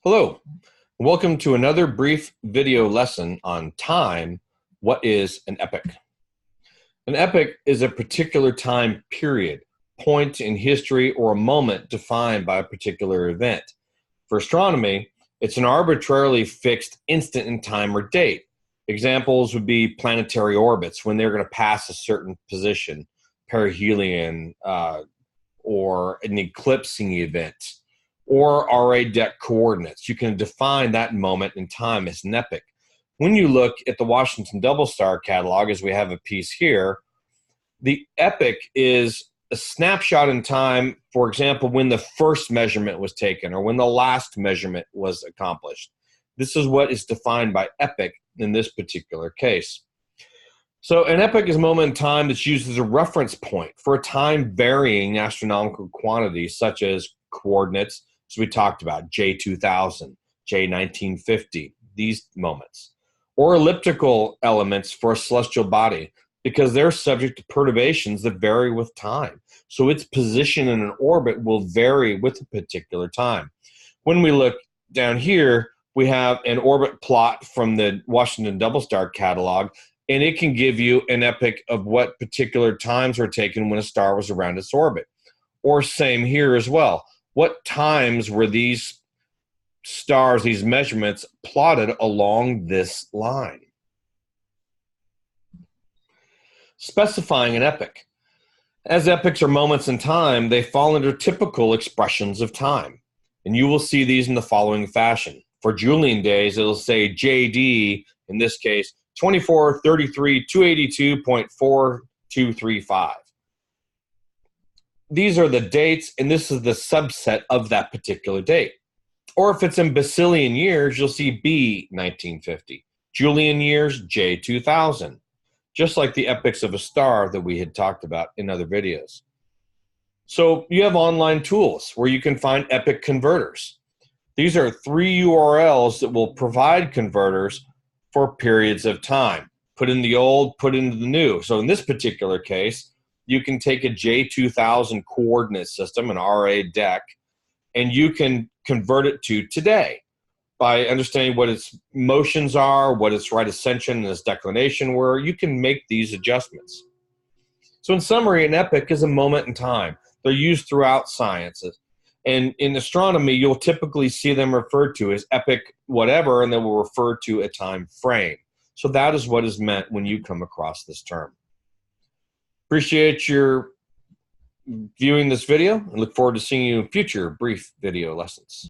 Hello, welcome to another brief video lesson on time. What is an epoch? An epoch is a particular time period, point in history, or a moment defined by a particular event. For astronomy, it's an arbitrarily fixed instant in time or date. Examples would be planetary orbits when they're going to pass a certain position, perihelion, or an eclipsing event, or RA deck coordinates. You can define that moment in time as an epoch. When you look at the Washington Double Star catalog, as we have a piece here, the epoch is a snapshot in time, for example, when the first measurement was taken or when the last measurement was accomplished. This is what is defined by epoch in this particular case. So an epoch is a moment in time that's used as a reference point for a time varying astronomical quantity, such as coordinates, as we talked about, J2000, J1950, these moments, or elliptical elements for a celestial body, because they're subject to perturbations that vary with time. So its position in an orbit will vary with a particular time. When we look down here, we have an orbit plot from the Washington Double Star catalog, and it can give you an epoch of what particular times were taken when a star was around its orbit. Or same here as well. What times were these stars, these measurements, plotted along this line? Specifying an epoch. As epochs are moments in time, they fall under typical expressions of time. And you will see these in the following fashion. For Julian days, it'll say JD, in this case, 2433.282.4235. These are the dates, and this is the subset of that particular date. Or if it's in Basilian years, you'll see B 1950. Julian years, J2000. Just like the epochs of a star that we had talked about in other videos. So you have online tools where you can find epoch converters. These are 3 URLs that will provide converters for periods of time. Put in the old, put into the new. So in this particular case, you can take a J2000 coordinate system, an RA deck, and you can convert it to today by understanding what its motions are, what its right ascension and its declination were. You can make these adjustments. So in summary, an epoch is a moment in time. They're used throughout sciences. And in astronomy, you'll typically see them referred to as epoch whatever, and they will refer to a time frame. So that is what is meant when you come across this term. Appreciate your viewing this video and look forward to seeing you in future brief video lessons.